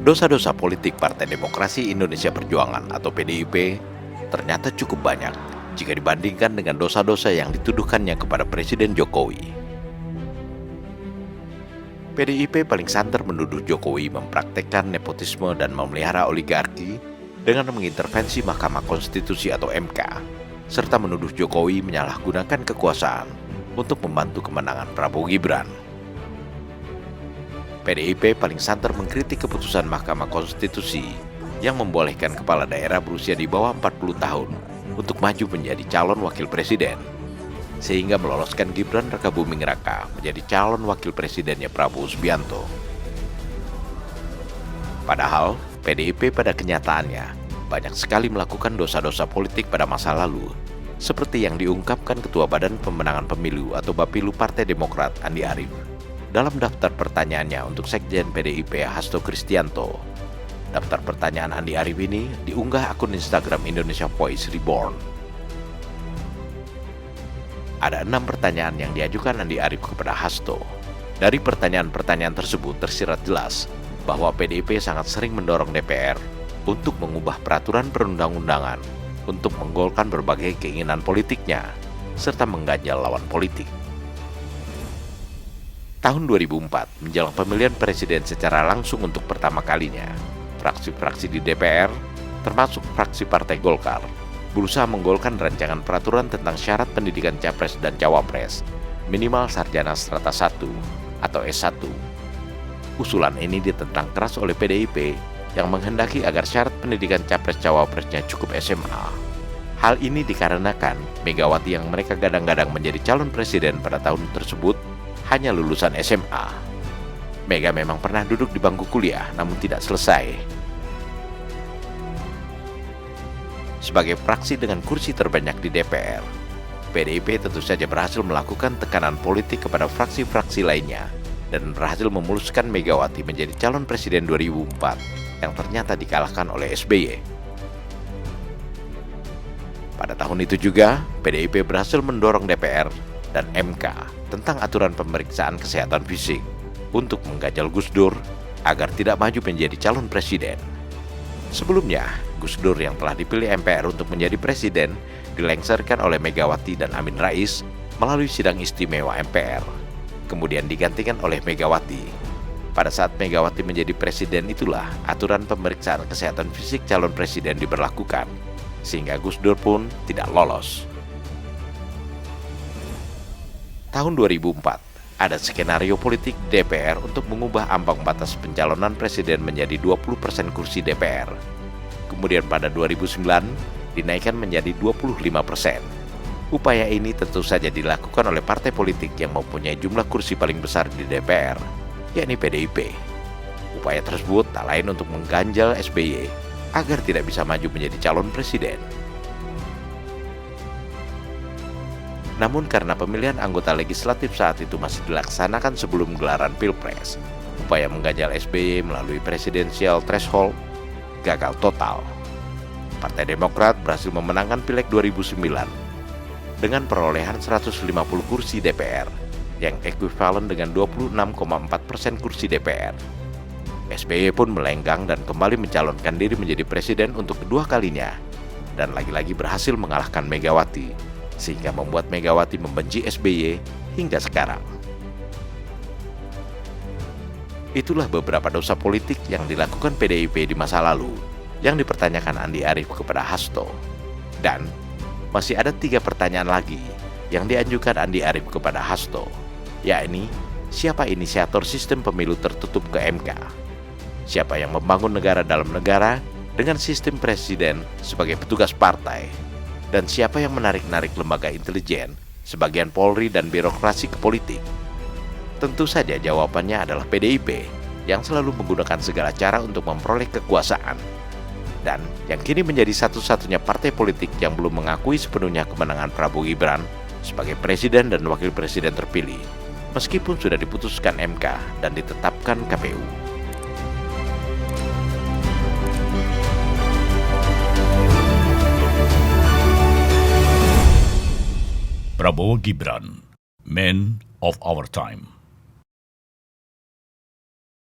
Dosa-dosa politik Partai Demokrasi Indonesia Perjuangan atau PDIP ternyata cukup banyak jika dibandingkan dengan dosa-dosa yang dituduhkannya kepada Presiden Jokowi. PDIP paling santer menuduh Jokowi mempraktekkan nepotisme dan memelihara oligarki dengan mengintervensi Mahkamah Konstitusi atau MK, serta menuduh Jokowi menyalahgunakan kekuasaan untuk membantu kemenangan Prabowo Gibran. PDIP paling santer mengkritik keputusan Mahkamah Konstitusi yang membolehkan kepala daerah berusia di bawah 40 tahun untuk maju menjadi calon wakil presiden, sehingga meloloskan Gibran Rakabuming Raka menjadi calon wakil presidennya Prabowo Subianto. Padahal, PDIP pada kenyataannya banyak sekali melakukan dosa-dosa politik pada masa lalu, seperti yang diungkapkan Ketua Badan Pemenangan Pemilu atau Bapilu Partai Demokrat Andi Arief dalam daftar pertanyaannya untuk Sekjen PDIP Hasto Kristianto. Daftar pertanyaan Andi Arief ini diunggah akun Instagram Indonesia Voice Reborn. Ada 6 pertanyaan yang diajukan Andi Arief kepada Hasto. Dari pertanyaan-pertanyaan tersebut tersirat jelas bahwa PDIP sangat sering mendorong DPR untuk mengubah peraturan perundang-undangan untuk menggolkan berbagai keinginan politiknya, serta mengganjal lawan politik. Tahun 2004, menjelang pemilihan presiden secara langsung untuk pertama kalinya, fraksi-fraksi di DPR, termasuk fraksi Partai Golkar, berusaha menggolkan rancangan peraturan tentang syarat pendidikan Capres dan Cawapres, minimal sarjana strata 1 atau S1. Usulan ini ditentang keras oleh PDIP yang menghendaki agar syarat pendidikan Capres-Cawapresnya cukup SMA. Hal ini dikarenakan Megawati yang mereka gadang-gadang menjadi calon presiden pada tahun tersebut hanya lulusan SMA. Mega memang pernah duduk di bangku kuliah namun tidak selesai. Sebagai fraksi dengan kursi terbanyak di DPR, PDIP tentu saja berhasil melakukan tekanan politik kepada fraksi-fraksi lainnya dan berhasil memuluskan Megawati menjadi calon presiden 2004 yang ternyata dikalahkan oleh SBY. Pada tahun itu juga, PDIP berhasil mendorong DPR dan MK tentang aturan pemeriksaan kesehatan fisik untuk mengganjal Gus Dur agar tidak maju menjadi calon presiden. Sebelumnya, Gus Dur yang telah dipilih MPR untuk menjadi presiden dilengsarkan oleh Megawati dan Amin Rais melalui sidang istimewa MPR, kemudian digantikan oleh Megawati. Pada saat Megawati menjadi presiden itulah aturan pemeriksaan kesehatan fisik calon presiden diberlakukan, sehingga Gus Dur pun tidak lolos. Tahun 2004, ada skenario politik DPR untuk mengubah ambang batas pencalonan presiden menjadi 20% kursi DPR. Kemudian pada 2009, dinaikkan menjadi 25%. Upaya ini tentu saja dilakukan oleh partai politik yang mempunyai jumlah kursi paling besar di DPR, yakni PDIP. Upaya tersebut tak lain untuk mengganjal SBY agar tidak bisa maju menjadi calon presiden. Namun karena pemilihan anggota legislatif saat itu masih dilaksanakan sebelum gelaran Pilpres, upaya mengganjal SBY melalui presidensial threshold gagal total. Partai Demokrat berhasil memenangkan Pileg 2009 dengan perolehan 150 kursi DPR yang ekuivalen dengan 26,4% kursi DPR. SBY pun melenggang dan kembali mencalonkan diri menjadi presiden untuk kedua kalinya dan lagi-lagi berhasil mengalahkan Megawati, sehingga membuat Megawati membenci SBY hingga sekarang. Itulah beberapa dosa politik yang dilakukan PDIP di masa lalu yang dipertanyakan Andi Arief kepada Hasto. Dan masih ada 3 pertanyaan lagi yang diajukan Andi Arief kepada Hasto, yakni siapa inisiator sistem pemilu tertutup ke MK, siapa yang membangun negara dalam negara dengan sistem presiden sebagai petugas partai, dan siapa yang menarik-narik lembaga intelijen, sebagian Polri dan birokrasi ke politik. Tentu saja jawabannya adalah PDIP yang selalu menggunakan segala cara untuk memperoleh kekuasaan, dan yang kini menjadi satu-satunya partai politik yang belum mengakui sepenuhnya kemenangan Prabowo Gibran sebagai presiden dan wakil presiden terpilih, meskipun sudah diputuskan MK dan ditetapkan KPU. Prabowo Gibran, Man of Our Time.